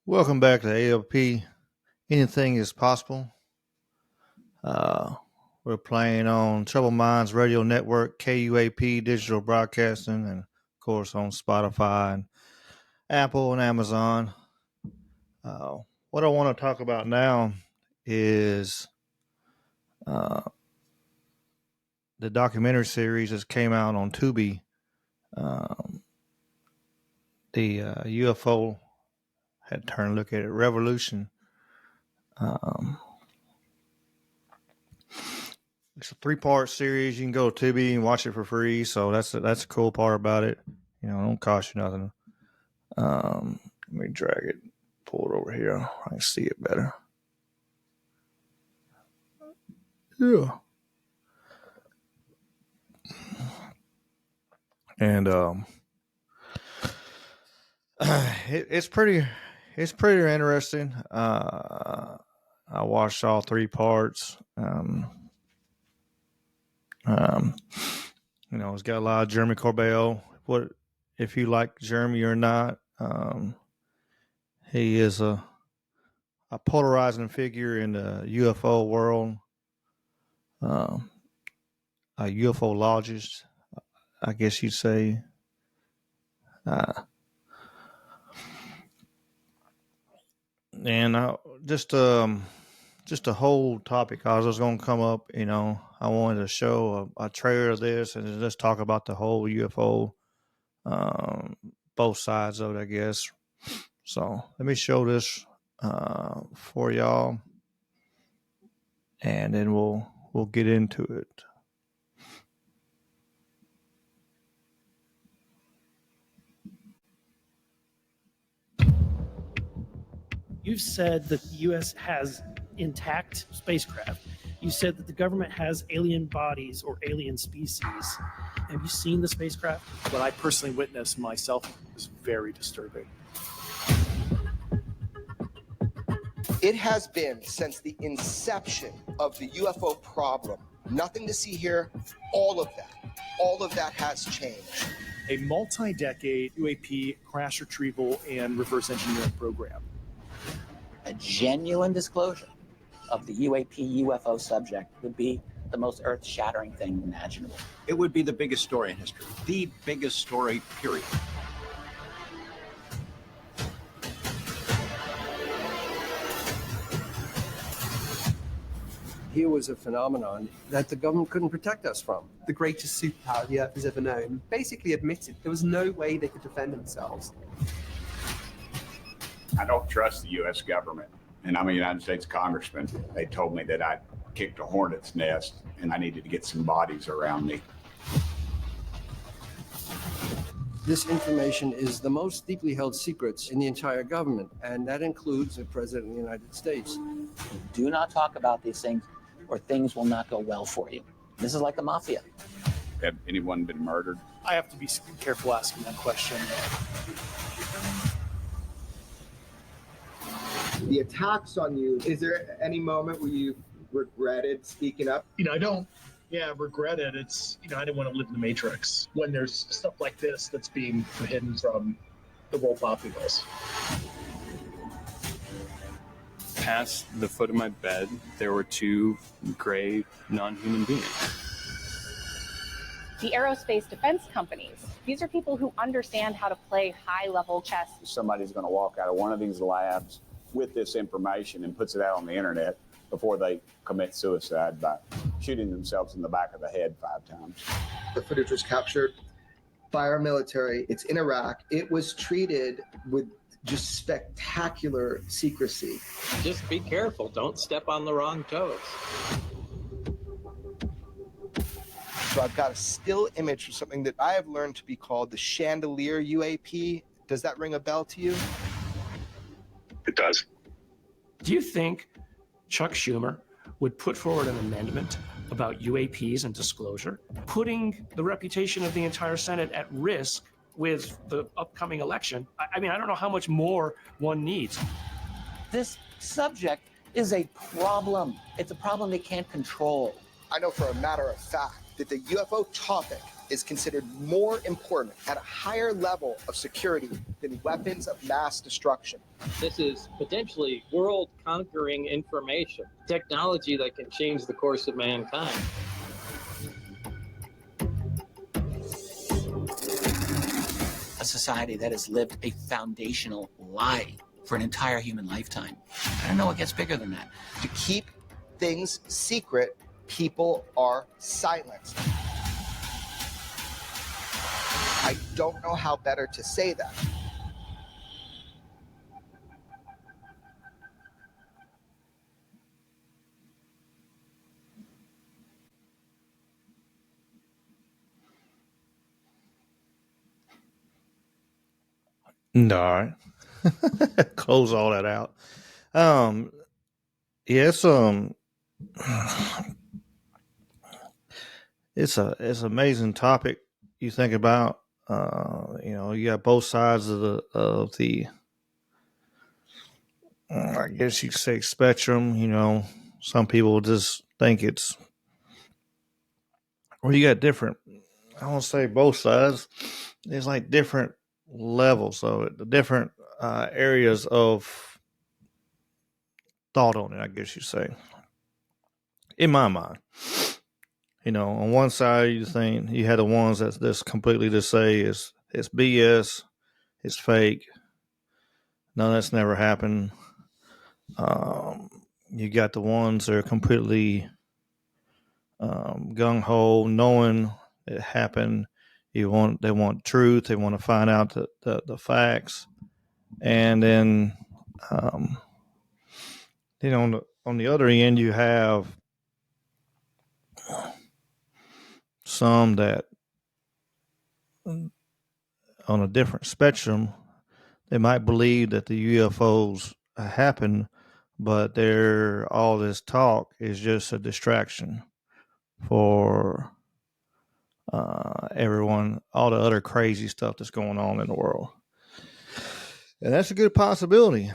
Welcome back to ALP. Anything is possible. We're playing on Trouble Minds Radio Network, KUAP Digital Broadcasting, and of course on Spotify and Apple and Amazon. What I want to talk about now is the documentary series that came out on Tubi. The UFO had turned look at it, Revolution. It's a 3-part series. You can go to Tubi and watch it for free. So that's a cool part about it. You know, it don't cost you nothing. Let me drag it, pull it over here. I can see it better. Yeah. And it's pretty interesting. I watched all 3 parts. It's got a lot of Jeremy Corbell. What if you like Jeremy or not? He is a polarizing figure in the UFO world. A ufologist, I guess you'd say. And just a whole topic I was going to come up. I wanted to show a trailer of this and just talk about the whole UFO, both sides of it, I guess. So let me show this for y'all, and then we'll get into it. You've said that the U.S. has intact spacecraft. You said that the government has alien bodies or alien species. Have you seen the spacecraft? What I personally witnessed myself was very disturbing. It has been since the inception of the UFO problem. Nothing to see here. All of that has changed. A multi-decade UAP crash retrieval and reverse engineering program. A genuine disclosure of the UAP UFO subject would be the most earth-shattering thing imaginable. It would be the biggest story in history. The biggest story, period. Here was a phenomenon that the government couldn't protect us from. The greatest superpower the Earth has ever known basically admitted there was no way they could defend themselves. I don't trust the U.S. government, and I'm a United States congressman. They told me that I kicked a hornet's nest and I needed to get some bodies around me. This information is the most deeply held secrets in the entire government, and that includes the President of the United States. Do not talk about these things, or things will not go well for you. This is like the mafia. Have anyone been murdered? I have to be careful asking that question. The attacks on you, is there any moment where you regretted speaking up? I don't regret it. It's, I didn't want to live in the Matrix when there's stuff like this that's being hidden from the world populace. Past the foot of my bed, there were 2 gray, non-human beings. The aerospace defense companies, these are people who understand how to play high-level chess. Somebody's going to walk out of one of these labs with this information and puts it out on the internet before they commit suicide by shooting themselves in the back of the head 5 times. The footage was captured by our military. It's in Iraq. It was treated with just spectacular secrecy. Just be careful. Don't step on the wrong toes. So I've got a still image for something that I have learned to be called the chandelier UAP. Does that ring a bell to you? It does. Do you think Chuck Schumer would put forward an amendment about UAPs and disclosure, putting the reputation of the entire Senate at risk with the upcoming election? I mean, I don't know how much more one needs. This subject is a problem. It's a problem they can't control. I know for a matter of fact that the UFO topic is considered more important at a higher level of security than weapons of mass destruction. This is potentially world-conquering information, technology that can change the course of mankind. A society that has lived a foundational lie for an entire human lifetime. I don't know what gets bigger than that. To keep things secret, people are silenced. I don't know how better to say that. All right. Close all that out. Yes, it's an amazing topic. You think about, you got both sides of the I guess you could say spectrum. Some people just think it's, well, you got different. I won't say both sides. There's like different levels of it, the different areas of thought on it. I guess you say, in my mind. On one side, you think you had the ones that just completely just say it's BS, it's fake, none of that's never happened. You got the ones that are completely gung ho, knowing it happened. They want truth. They want to find out the facts, and then on the other end, you have some that on a different spectrum. They might believe that the UFOs happen, but all this talk is just a distraction for everyone, all the other crazy stuff that's going on in the world. And that's a good possibility.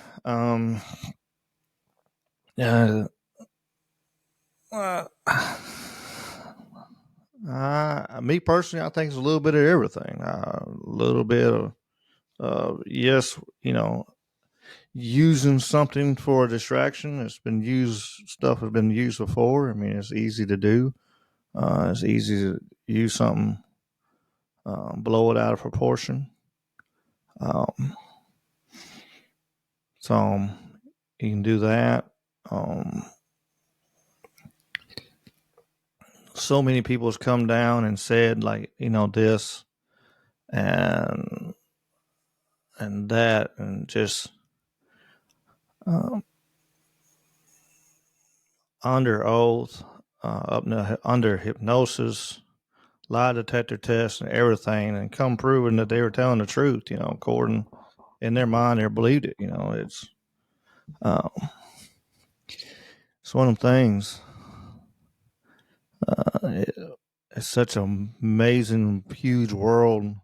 Me personally, I think it's a little bit of everything. A little bit of, yes, using something for a distraction. Stuff has been used before. I mean, it's easy to do. It's easy to use something, blow it out of proportion. So you can do that. So many people has come down and said, like, this and that, and just under oath, under hypnosis, lie detector tests, and everything, and come proving that they were telling the truth. According in their mind, they believed it. It's one of them things. It's such an amazing, huge world.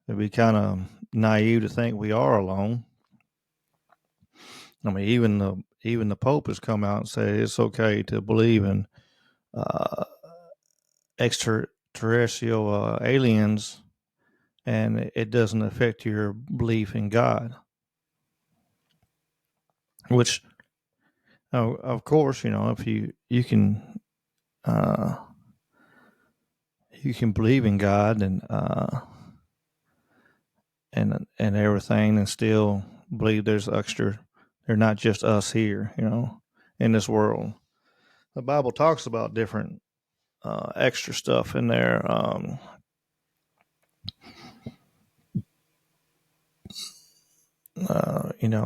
It'd be kind of naive to think we are alone. I mean, even the Pope has come out and said it's okay to believe in extraterrestrial aliens, and it doesn't affect your belief in God. Which, of course, if you can believe in God and everything, and still believe there's extra. They're not just us here, in this world. The Bible talks about different extra stuff in there.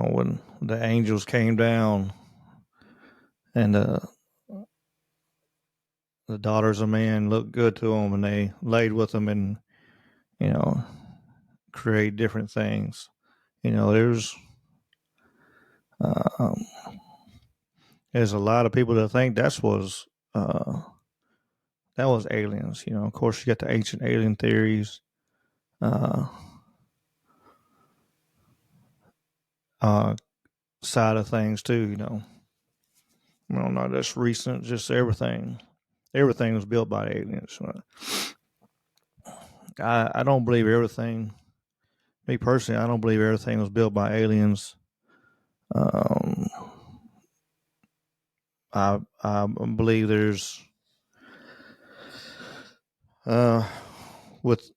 When the angels came down and the daughters of man looked good to them, and they laid with them and, create different things. There's a lot of people that think that was aliens. Of course, you got the ancient alien theories. Side of things too, not just recent, just everything. everything was built by aliens. I don't believe everything. Me personally, I don't believe everything was built by aliens. I believe with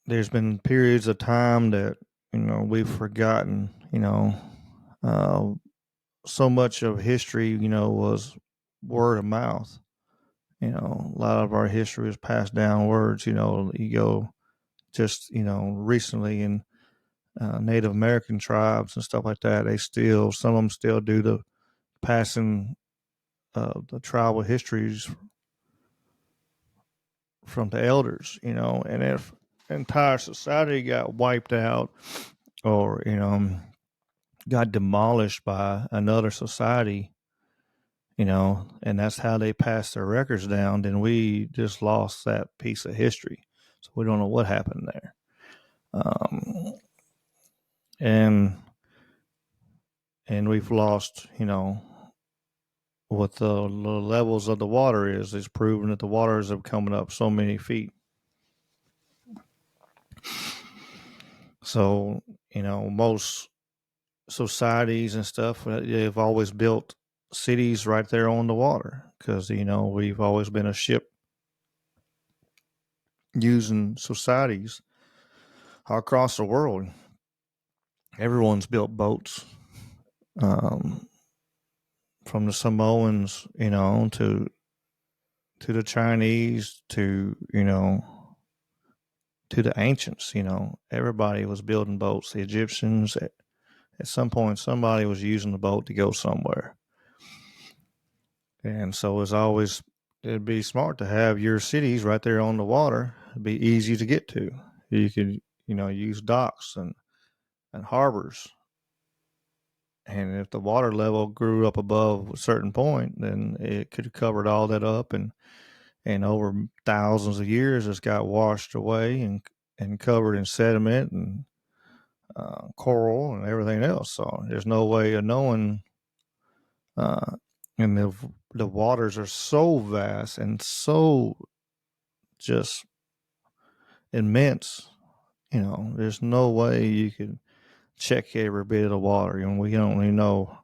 there's been periods of time that we've forgotten. So much of history was word of mouth. A lot of our history is passed down words. You go just recently in Native American tribes and stuff like that. Some of them still do the passing the tribal histories from the elders. And if entire society got wiped out or got demolished by another society, and that's how they passed their records down, then we just lost that piece of history. So we don't know what happened there. And we've lost, what the levels of the water is. It's proven that the waters have coming up so many feet. So, most societies and stuff, they've always built cities right there on the water because, we've always been a ship using societies across the world. Everyone's built boats, from the Samoans, to the Chinese, to the ancients. Everybody was building boats. The Egyptians, at some point, somebody was using the boat to go somewhere. And so it'd be smart to have your cities right there on the water. It'd be easy to get to. You could, use docks and harbors. And if the water level grew up above a certain point, then it could have covered all that up. And over thousands of years, it's got washed away and covered in sediment and coral and everything else. So there's no way of knowing. And the waters are so vast and so just immense. There's no way you could check every bit of the water. We only know,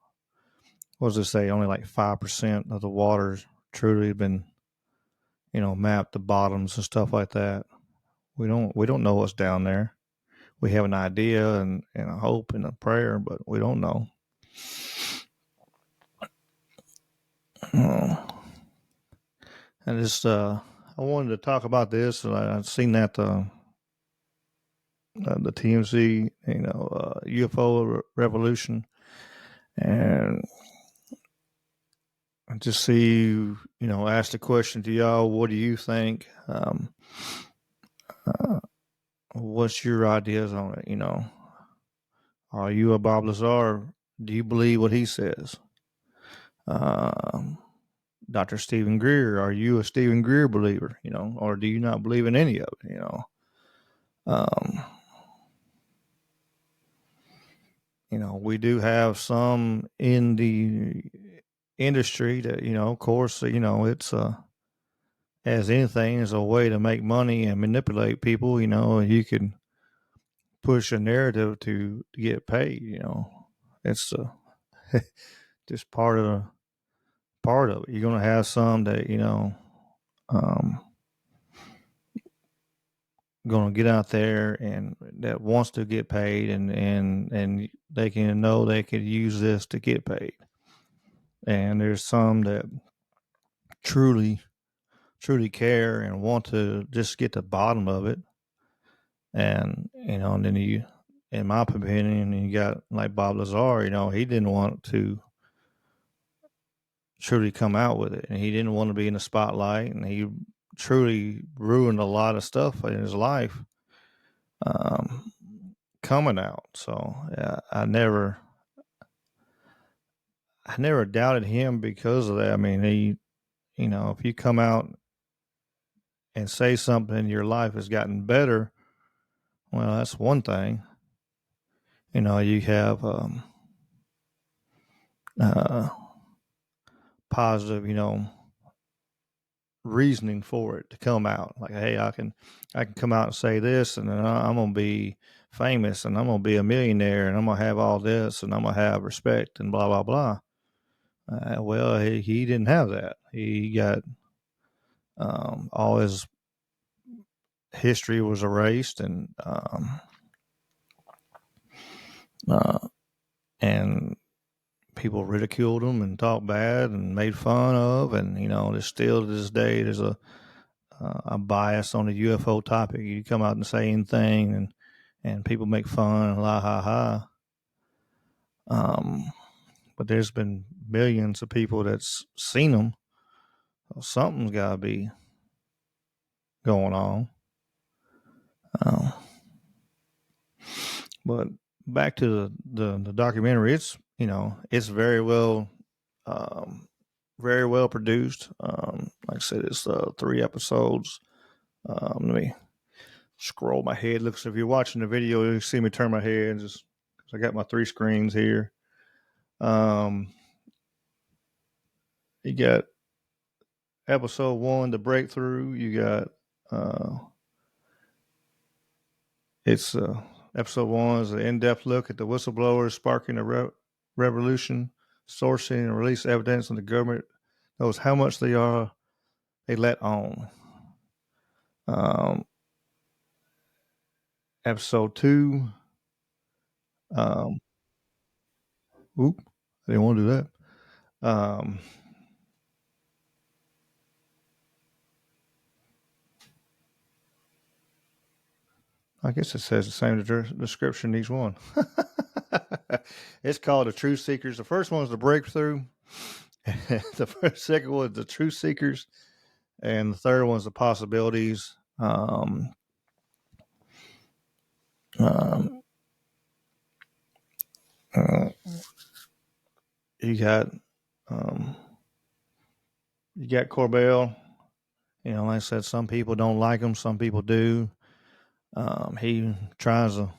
what does it say? Only like 5% of the water's truly been, mapped, the bottoms and stuff like that. We don't know what's down there. We have an idea and a hope and a prayer, but we don't know. And just I wanted to talk about this, and I've seen that the TMZ, UFO Revolution, and just see, ask the question to y'all: what do you think? What's your ideas on it? Are you a Bob Lazar? Do you believe what he says? Dr. Stephen Greer, are you a Stephen Greer believer? Or do you not believe in any of it? We do have some in the industry that, of course, it's as anything is a way to make money and manipulate people. You can push a narrative to get paid. It's just part of it. You're going to have some that going to get out there and that wants to get paid, and they can know they could use this to get paid. And there's some that truly care and want to just get to the bottom of it. And and then you, in my opinion, you got like Bob Lazar. He didn't want to truly come out with it, and he didn't want to be in the spotlight, and he truly ruined a lot of stuff in his life coming out. So I never doubted him because of that. I mean, he, if you come out and say something, your life has gotten better, well, that's one thing. You have positive, reasoning for it to come out. Like, hey, I can come out and say this, and then I'm gonna be famous, and I'm gonna be a millionaire, and I'm gonna have all this, and I'm gonna have respect, and blah blah blah. Well, he didn't have that. He got all his history was erased, and people ridiculed him and talked bad and made fun of, and there's still to this day there's a bias on the UFO topic. You come out and say anything, and people make fun and la ha ha. But there's been millions of people that's seen them. So something's got to be going on. But back to the documentary, it's it's very well produced. Like I said, it's 3 episodes. Let me scroll my head. Looks, if you're watching the video, you see me turn my head just because I got my 3 screens here. You got episode 1, the breakthrough. You got it's episode 1 is an in-depth look at the whistleblowers sparking a revolution, sourcing and release evidence, and the government knows how much they let on. Episode 2. Oop, I didn't want to do that. I guess it says the same description each one. It's called the Truth Seekers. The first one is the breakthrough. The second one is the Truth Seekers, and the third one is the possibilities. You got Corbell. Like I said, some people don't like him, some people do. He tries to.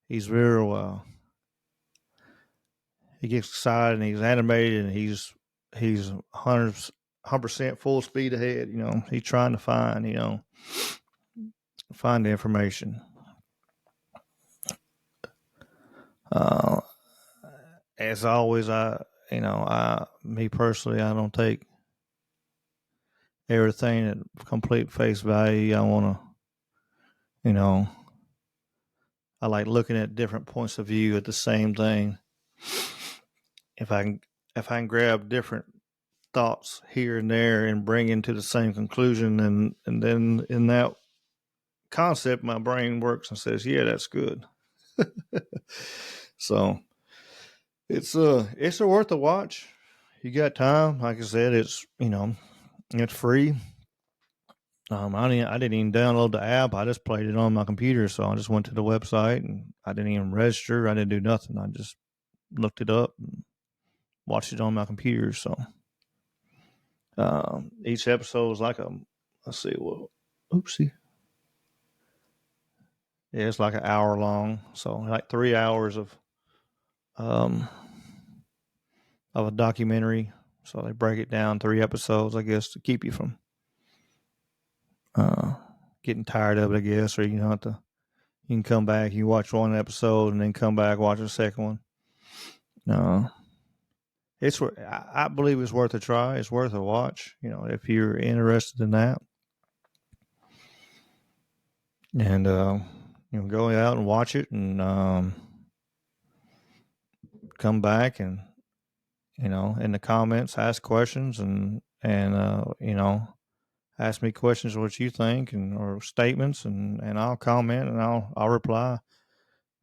He's real. He gets excited and he's animated and he's 100% full speed ahead. He's trying to find the information. As always, me personally, I don't take everything at complete face value. I want to, I like looking at different points of view at the same thing. If I can grab different thoughts here and there and bring into the same conclusion, and then in that concept, my brain works and says, yeah, that's good. So it's worth a watch. You got time. Like I said, it's free. I didn't even download the app. I just played it on my computer. So I just went to the website and I didn't even register. I didn't do nothing. I just looked it up and watched it on my computer. So each episode is like oopsie. Yeah, it's like an hour long. So like 3 hours of a documentary. So they break it down 3 episodes, I guess, to keep you from getting tired of it, I guess, or you can come back, you watch one episode and then come back, watch the second one. I believe it's worth a try. It's worth a watch, if you're interested in that. And go out and watch it and come back and in the comments ask questions and ask me questions what you think or statements and I'll comment and I'll reply.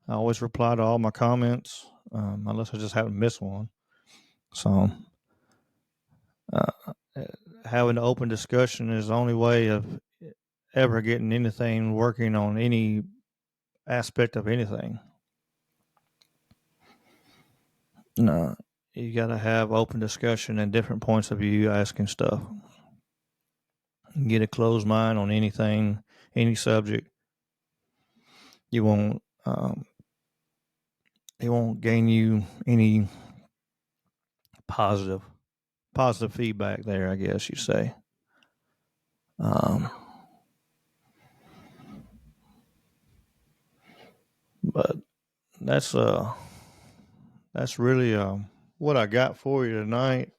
I always reply to all my comments unless I just haven't missed one. So having an open discussion is the only way of ever getting anything working on any aspect of anything. No, you got to have open discussion and different points of view asking stuff. Get a closed mind on anything, any subject. You won't. It won't gain you any positive positive feedback there, I guess you say. But that's really what I got for you tonight.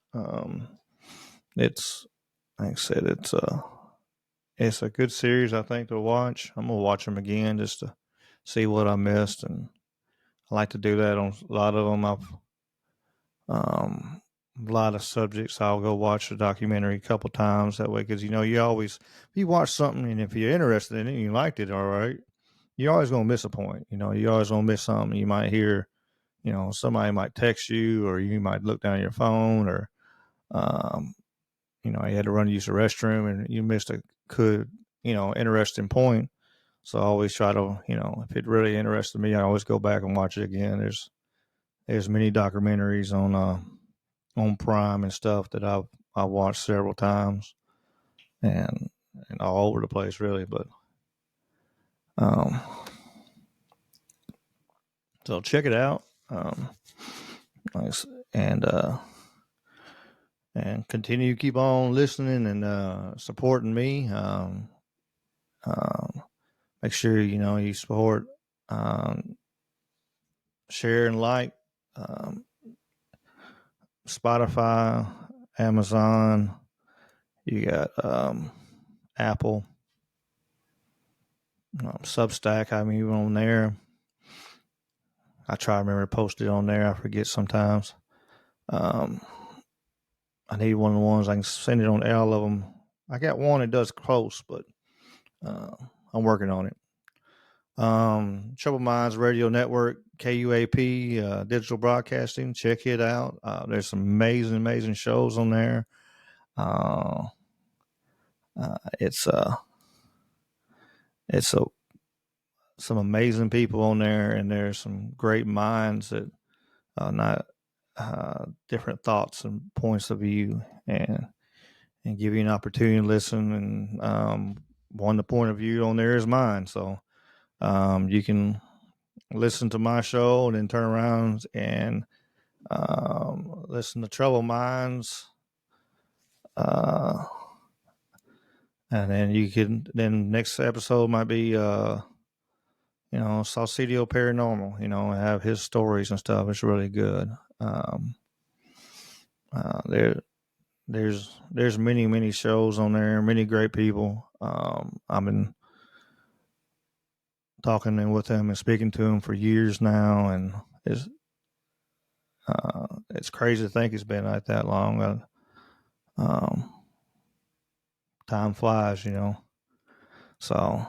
It's like I said, it's a good series, I think, to watch. I'm gonna watch them again just to see what I missed, and I like to do that on a lot of them. A lot of subjects, I'll go watch the documentary a couple times that way, because if you watch something and if you're interested in it and you liked it, all right, you're always gonna miss a point. You always gonna miss something. You might hear, somebody might text you, or you might look down your phone, or you had to run to use the restroom and you missed a good, interesting point. So I always try to, if it really interested me, I always go back and watch it again. There's many documentaries on Prime and stuff that I've watched several times, and all over the place really. But so check it out, and continue to keep on listening and supporting me. Make sure you support, share and like, Spotify, Amazon. You got Apple, Substack. I'm even on there. I try to remember to post it on there. I forget sometimes. I need one of the ones I can send it on all of them. I got one that does close, but I'm working on it. Troubled Minds Radio Network, KUAP, digital broadcasting. Check it out. There's some amazing shows on there. It's some amazing people on there, and there's some great minds that not different thoughts and points of view, and give you an opportunity to listen. And one the point of view on there is mine, so you can listen to my show and then turn around and listen to Troubled Minds. And then next episode might be, Saucedo Paranormal, have his stories and stuff. It's really good. There's many shows on there, many great people. I've been talking with them and speaking to them for years now, and it's crazy to think it's been like that long. Time flies, So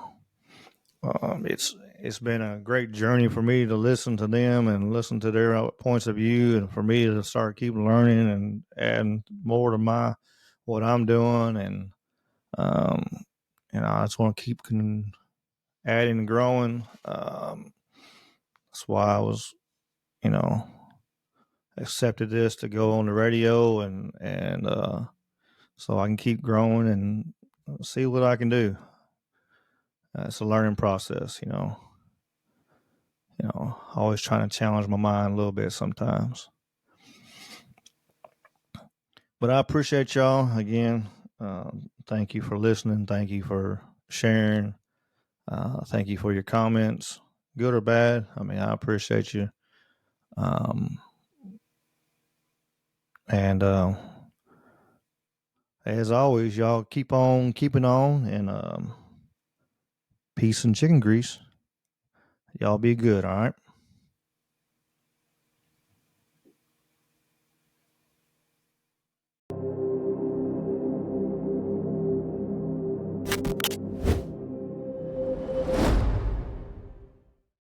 it's been a great journey for me to listen to them and listen to their points of view, and for me to start keep learning and adding more to what I'm doing, and I just want to keep adding and growing. That's why I was, accepted this to go on the radio, and so I can keep growing and see what I can do. It's a learning process, always trying to challenge my mind a little bit sometimes. But I appreciate y'all again. Thank you for listening. Thank you for sharing. Thank you for your comments, good or bad. I appreciate you. And as always, y'all keep on keeping on, and peace and chicken grease. Y'all be good, all right?